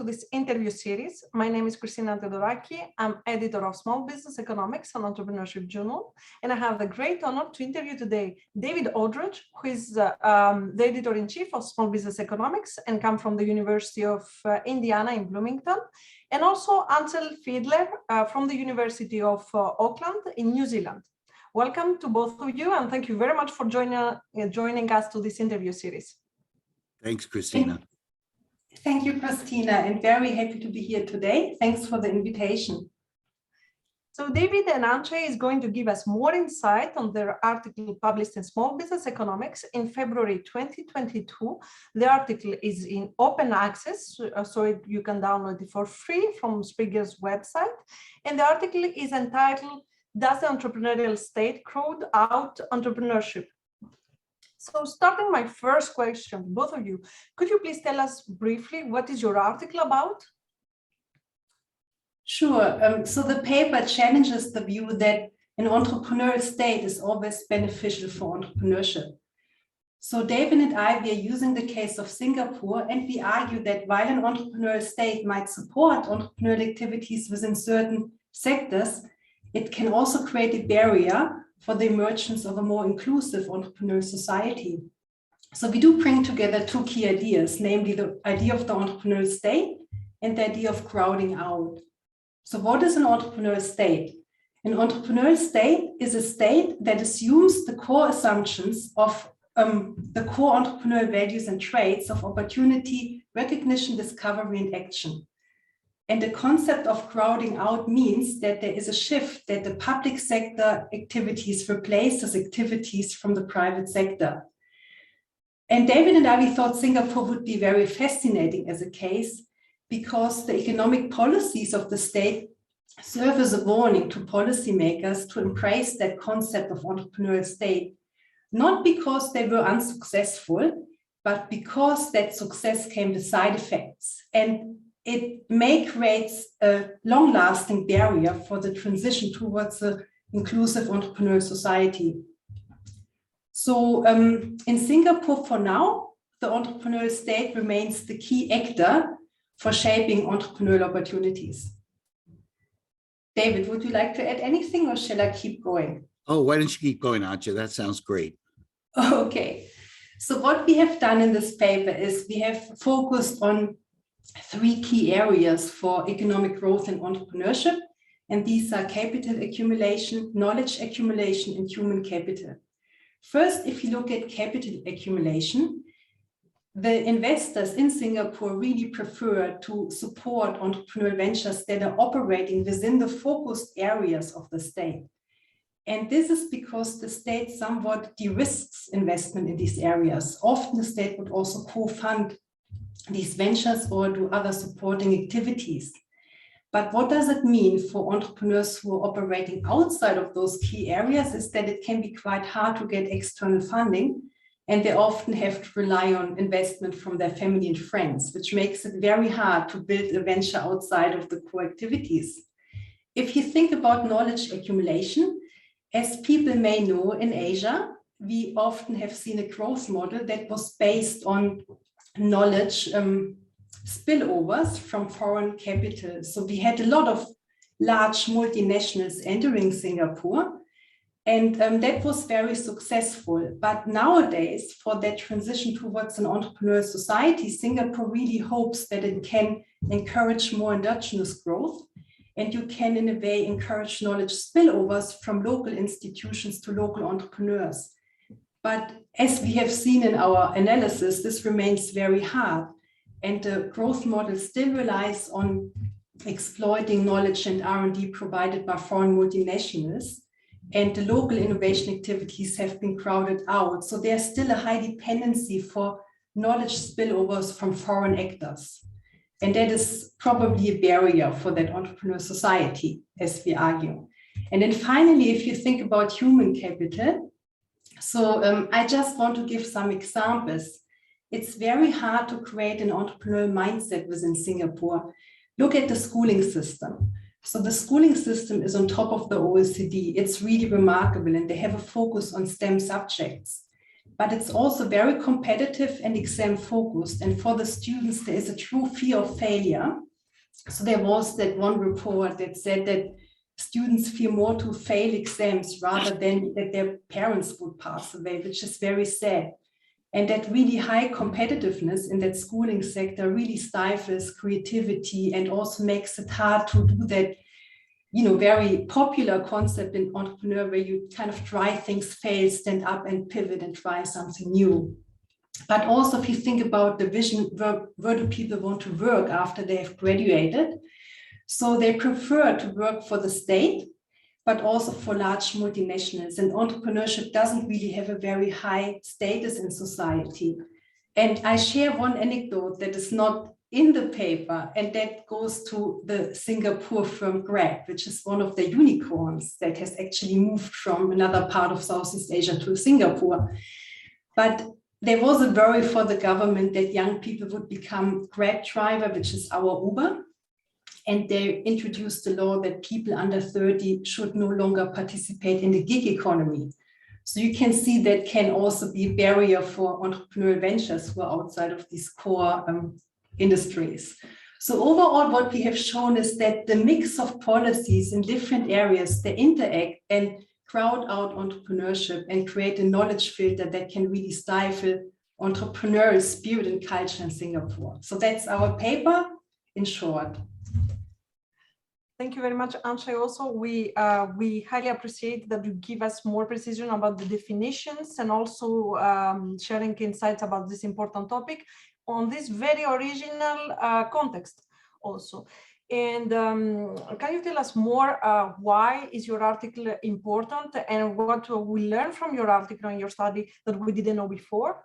to this interview series. My name is Christina Theodoraki. I'm editor of Small Business Economics and Entrepreneurship Journal, and I have the great honor to interview today David Audretsch, who is the editor-in-chief of Small Business Economics and come from the University of Indiana in Bloomington, and also Antje Fiedler from the University of Auckland in New Zealand. Welcome to both of you, and thank you very much for joining us to this interview series. Thanks, Christina. Thank you, Christina, and very happy to be here today. Thanks for the invitation. So David and Antje is going to give us more insight on their article published in Small Business Economics in February 2022. The article is in open access, so you can download it for free from Spriger's website. And the article is entitled, "Does the Entrepreneurial State Crowd Out Entrepreneurship?" So starting my first question, both of you, could you please tell us briefly what is your article about? Sure. So the paper challenges the view that an entrepreneurial state is always beneficial for entrepreneurship. So David and I, we are using the case of Singapore, and we argue that while an entrepreneurial state might support entrepreneurial activities within certain sectors, it can also create a barrier for the emergence of a more inclusive entrepreneurial society. So we do bring together two key ideas, namely the idea of the entrepreneurial state and the idea of crowding out. So what is an entrepreneurial state? An entrepreneurial state is a state that assumes the core assumptions of the core entrepreneurial values and traits of opportunity, recognition, discovery, and action. And the concept of crowding out means that there is a shift that the public sector activities replace as activities from the private sector. And David and I, we thought Singapore would be very fascinating as a case because the economic policies of the state serve as a warning to policymakers to embrace that concept of entrepreneurial state, not because they were unsuccessful, but because that success came with side effects. And it may create a long-lasting barrier for the transition towards an inclusive entrepreneurial society. So in Singapore, for now, the entrepreneurial state remains the key actor for shaping entrepreneurial opportunities. David, would you like to add anything, or shall I keep going? Oh, why don't you keep going, Antje? That sounds great. Okay. So what we have done in this paper is we have focused on three key areas for economic growth and entrepreneurship, and these are capital accumulation, knowledge accumulation, and human capital. First, if you look at capital accumulation, the investors in Singapore really prefer to support entrepreneurial ventures that are operating within the focused areas of the state. And this is because the state somewhat de-risks investment in these areas. Often the state would also co-fund these ventures or do other supporting activities. But what does it mean for entrepreneurs who are operating outside of those key areas is that it can be quite hard to get external funding, and they often have to rely on investment from their family and friends, which makes it very hard to build a venture outside of the core activities. If you think about knowledge accumulation, as people may know, in Asia, we often have seen a growth model that was based on knowledge spillovers from foreign capital. So we had a lot of large multinationals entering Singapore, and that was very successful. But nowadays, for that transition towards an entrepreneurial society, Singapore really hopes that it can encourage more endogenous growth, and you can, in a way, encourage knowledge spillovers from local institutions to local entrepreneurs. But as we have seen in our analysis, this remains very hard. And the growth model still relies on exploiting knowledge and R&D provided by foreign multinationals. And the local innovation activities have been crowded out. So there's still a high dependency for knowledge spillovers from foreign actors. And that is probably a barrier for that entrepreneurial society, as we argue. And then finally, if you think about human capital, so I just want to give some examples. It's very hard to create an entrepreneurial mindset within Singapore. Look at the schooling system. So the schooling system is on top of the OECD. It's really remarkable, and they have a focus on STEM subjects. but it's also very competitive and exam focused. And for the students, there is a true fear of failure. So there was that one report that said that students fear more to fail exams rather than that their parents would pass away, which is very sad. And that really high competitiveness in that schooling sector really stifles creativity and also makes it hard to do that, very popular concept in entrepreneur where you kind of try things, fail, stand up and pivot and try something new. But also if you think about the vision, where do people want to work after they have graduated? So they prefer to work for the state, but also for large multinationals. And entrepreneurship doesn't really have a very high status in society. And I share one anecdote that is not in the paper, and that goes to the Singapore firm Grab, which is one of the unicorns that has actually moved from another part of Southeast Asia to Singapore. But there was a worry for the government that young people would become Grab driver, which is our Uber. And they introduced the law that people under 30 should no longer participate in the gig economy. So you can see that can also be a barrier for entrepreneurial ventures who are outside of these core industries. So overall, what we have shown is that the mix of policies in different areas, they interact and crowd out entrepreneurship and create a knowledge filter that can really stifle entrepreneurial spirit and culture in Singapore. So that's our paper in short. Thank you very much, Antje. Also, we highly appreciate that you give us more precision about the definitions and also sharing insights about this important topic on this very original context also. And can you tell us more why is your article important and what we learned from your article and your study that we didn't know before?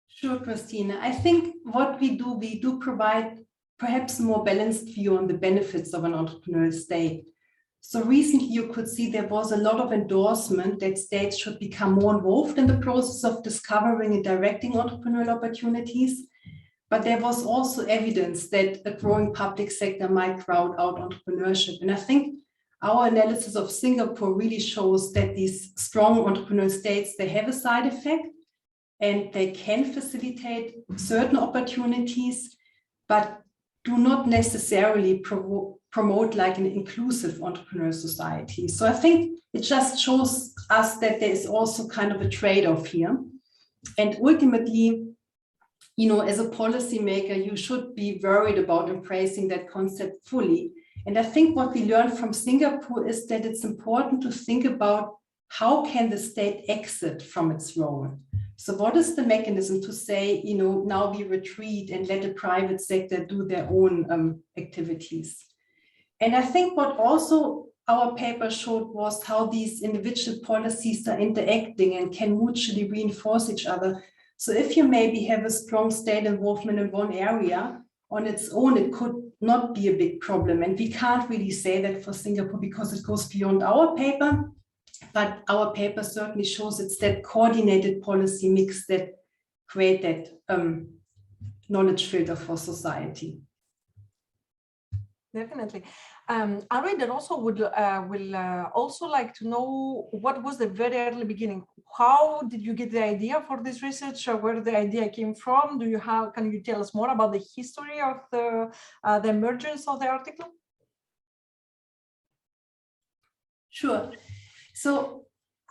Sure, Christina. I think what we do provide perhaps a more balanced view on the benefits of an entrepreneurial state. So recently you could see there was a lot of endorsement that states should become more involved in the process of discovering and directing entrepreneurial opportunities. But there was also evidence that a growing public sector might crowd out entrepreneurship. And I think our analysis of Singapore really shows that these strong entrepreneurial states, they have a side effect and they can facilitate certain opportunities, but do not necessarily promote like an inclusive entrepreneurial society. So I think it just shows us that there is also kind of a trade-off here. And ultimately, as a policymaker, you should be worried about embracing that concept fully. And I think what we learned from Singapore is that it's important to think about how can the state exit from its role? So what is the mechanism to say, now we retreat and let the private sector do their own activities? And I think what also our paper showed was how these individual policies are interacting and can mutually reinforce each other. So if you maybe have a strong state involvement in one area, on its own, it could not be a big problem. And we can't really say that for Singapore because it goes beyond our paper. But our paper certainly shows it's that coordinated policy mix that create that knowledge filter for society. Definitely. I read that also will also like to know what was the very early beginning. How did you get the idea for this research? Where the idea came from? Can you tell us more about the history of the emergence of the article? Sure. So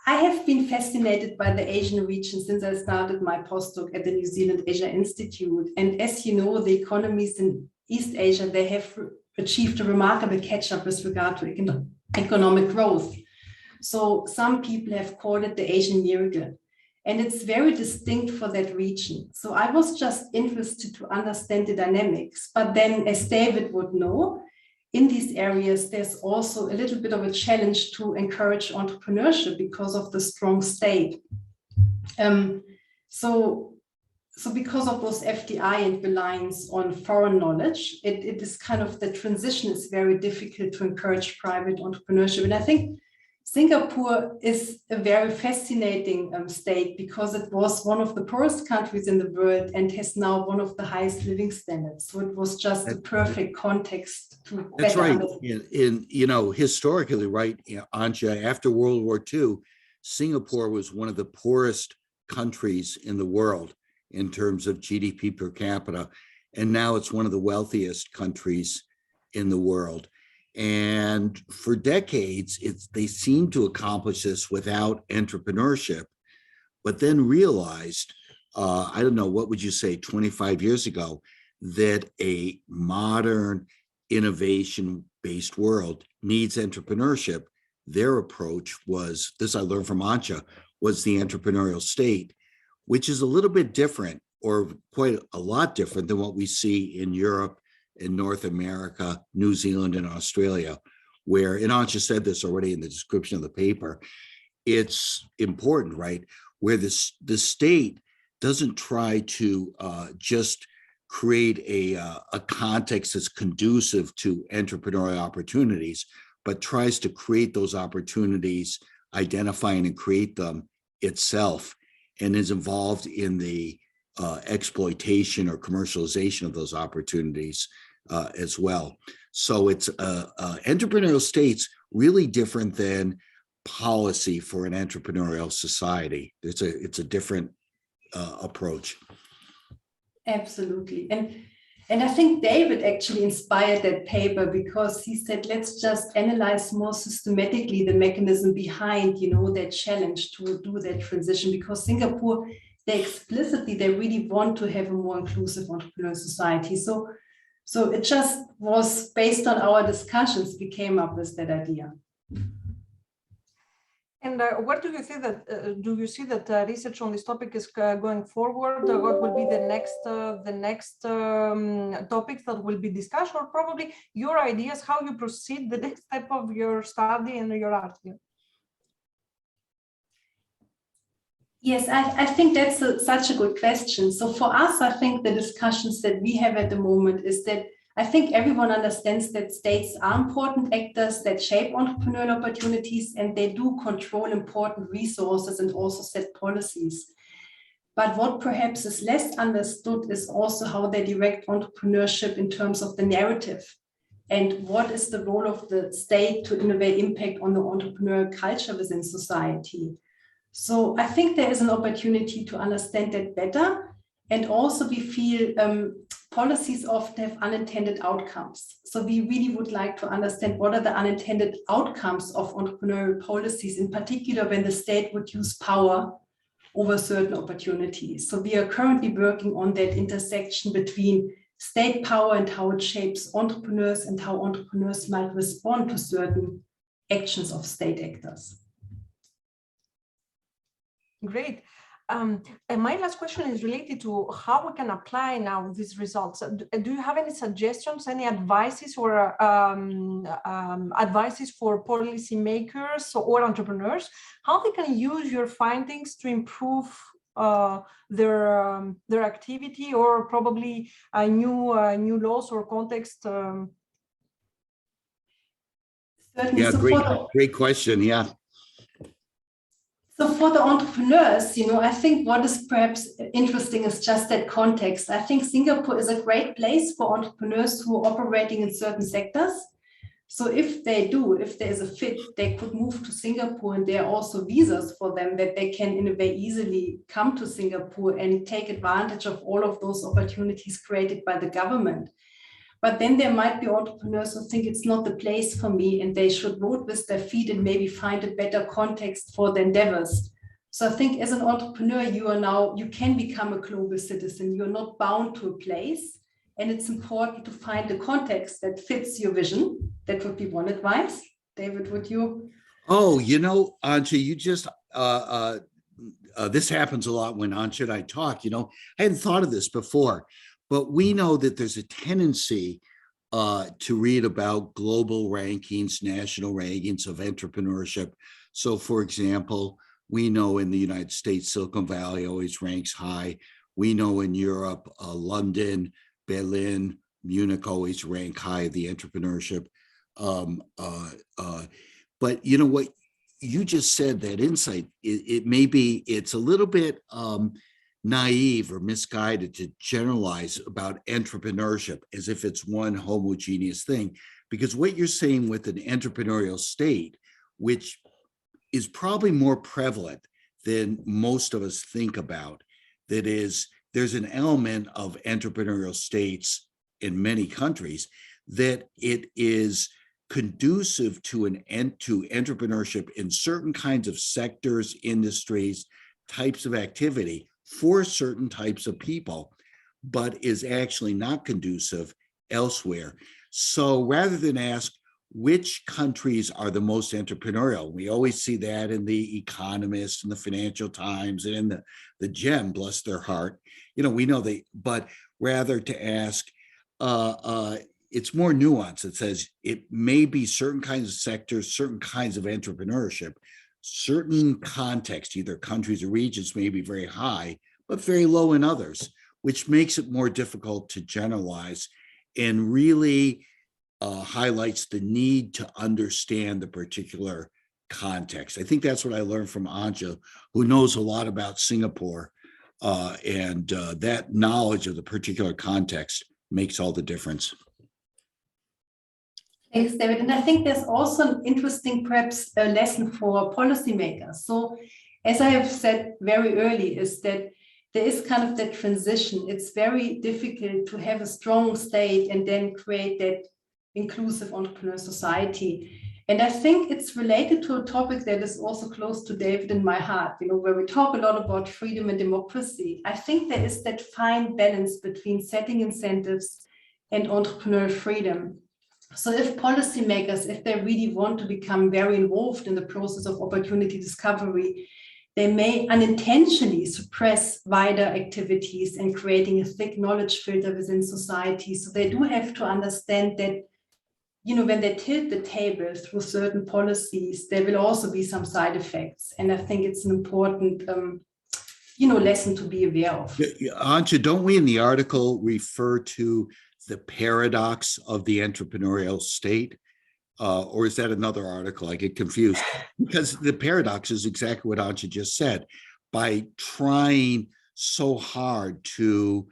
I have been fascinated by the Asian region since I started my postdoc at the New Zealand Asia Institute. And as you know, the economies in East Asia, they have achieved a remarkable catch-up with regard to economic growth. So some people have called it the Asian miracle. And it's very distinct for that region. So I was just interested to understand the dynamics. But then, as David would know, in these areas, there's also a little bit of a challenge to encourage entrepreneurship because of the strong state. So because of those FDI and reliance on foreign knowledge, it is kind of the transition is very difficult to encourage private entrepreneurship. And I think Singapore is a very fascinating state because it was one of the poorest countries in the world and has now one of the highest living standards. So it was just a perfect context to. That's right. Historically, right, Antje, after World War II, Singapore was one of the poorest countries in the world in terms of GDP per capita, and now it's one of the wealthiest countries in the world. And for decades, they seemed to accomplish this without entrepreneurship, but then realized, I don't know, what would you say, 25 years ago, that a modern innovation-based world needs entrepreneurship. Their approach was, this I learned from Antje, was the entrepreneurial state, which is a little bit different, or quite a lot different than what we see in Europe, in North America, New Zealand, and Australia, where, and Antje said this already in the description of the paper, it's important, right? Where the state doesn't try to just create a context that's conducive to entrepreneurial opportunities, but tries to create those opportunities, identifying and create them itself, and is involved in the exploitation or commercialization of those opportunities as well. So it's entrepreneurial state's really different than policy for an entrepreneurial society. It's a different approach. Absolutely. And I think David actually inspired that paper, because he said, let's just analyze more systematically the mechanism behind, that challenge to do that transition, because Singapore, they really want to have a more inclusive entrepreneurial society. So it just was based on our discussions, we came up with that idea. And what do you think that research on this topic is going forward? What will be the next topics that will be discussed, or probably your ideas how you proceed the next step of your study and your article? Yes, I think that's such a good question. So for us, I think the discussions that we have at the moment is that I think everyone understands that states are important actors that shape entrepreneurial opportunities, and they do control important resources and also set policies. But what perhaps is less understood is also how they direct entrepreneurship in terms of the narrative, and what is the role of the state to innovate impact on the entrepreneurial culture within society. So I think there is an opportunity to understand that better. And also we feel policies often have unintended outcomes. So we really would like to understand what are the unintended outcomes of entrepreneurial policies, in particular when the state would use power over certain opportunities. So we are currently working on that intersection between state power and how it shapes entrepreneurs, and how entrepreneurs might respond to certain actions of state actors. Great. And my last question is related to how we can apply now these results. Do you have any suggestions, any advices, or advices for policymakers or entrepreneurs, how they can use your findings to improve their activity, or probably new laws or context? Yeah, great question. Yeah. So for the entrepreneurs, I think what is perhaps interesting is just that context. I think Singapore is a great place for entrepreneurs who are operating in certain sectors. So if there is a fit, they could move to Singapore, and there are also visas for them that they can, in a way, easily come to Singapore and take advantage of all of those opportunities created by the government. But then there might be entrepreneurs who think it's not the place for me, and they should vote with their feet and maybe find a better context for their endeavors. So I think as an entrepreneur, you can become a global citizen. You're not bound to a place, and it's important to find a context that fits your vision. That would be one advice. David, would you? Oh, Antje, you just, this happens a lot when Antje and I talk, I hadn't thought of this before. But we know that there's a tendency to read about global rankings, national rankings of entrepreneurship. So, for example, we know in the United States, Silicon Valley always ranks high. We know in Europe, London, Berlin, Munich always rank high, the entrepreneurship. But you know what you just said, that insight, it's a little bit naive or misguided to generalize about entrepreneurship as if it's one homogeneous thing, because what you're saying with an entrepreneurial state, which is probably more prevalent than most of us think about. That is, there's an element of entrepreneurial states in many countries that it is conducive to entrepreneurship in certain kinds of sectors, industries, types of activity for certain types of people, but is actually not conducive elsewhere. So rather than ask which countries are the most entrepreneurial, we always see that in the Economist and the Financial Times and in the Gem, bless their heart. You know, we know they, but rather to ask, it's more nuanced. It says it may be certain kinds of sectors, certain kinds of entrepreneurship, certain contexts, either countries or regions may be very high, but very low in others, which makes it more difficult to generalize and really highlights the need to understand the particular context. I think that's what I learned from Antje, who knows a lot about Singapore, and that knowledge of the particular context makes all the difference. Thanks, David. And I think there's also an interesting, perhaps, a lesson for policymakers. So, as I have said very early, is that there is kind of that transition. It's very difficult to have a strong state and then create that inclusive entrepreneur society. And I think it's related to a topic that is also close to David and my heart, you know, where we talk a lot about freedom and democracy. I think there is that fine balance between setting incentives and entrepreneurial freedom. So if policymakers, if they really want to become very involved in the process of opportunity discovery, they may unintentionally suppress wider activities and creating a thick knowledge filter within society. So they do have to understand that, you know, when they tilt the table through certain policies, there will also be some side effects. And I think it's an important, you know, lesson to be aware of. Antje, don't we in the article refer to the paradox of the entrepreneurial state? Or is that another article? I get confused because the paradox is exactly what Antje just said. By trying so hard to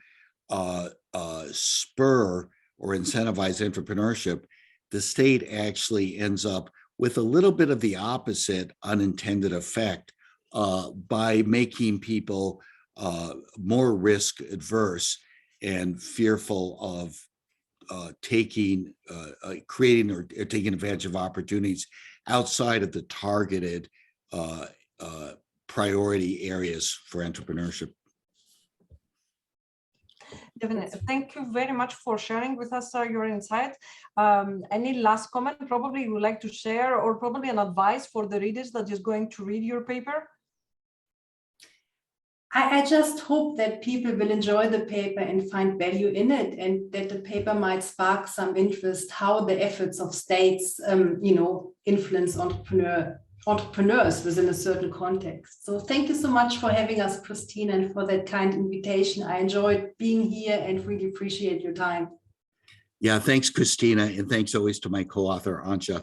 spur or incentivize entrepreneurship, the state actually ends up with a little bit of the opposite unintended effect by making people more risk adverse and fearful of creating or taking advantage of opportunities outside of the targeted priority areas for entrepreneurship. Definitely. Thank you very much for sharing with us your insight. Any last comment probably you would like to share, or probably an advice for the readers that is going to read your paper? I just hope that people will enjoy the paper and find value in it, and that the paper might spark some interest how the efforts of states, you know, influence entrepreneurs within a certain context. So thank you so much for having us, Christina, and for that kind invitation. I enjoyed being here and really appreciate your time. Yeah, thanks, Christina, and thanks always to my co-author, Antje.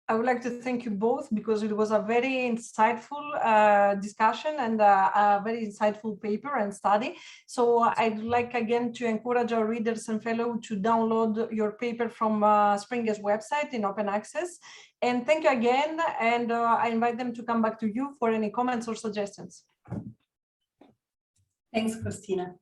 I would like to thank you both because it was a very insightful discussion and a very insightful paper and study. So I'd like again to encourage our readers and fellows to download your paper from Springer's website in open access. And thank you again. And I invite them to come back to you for any comments or suggestions. Thanks, Christina.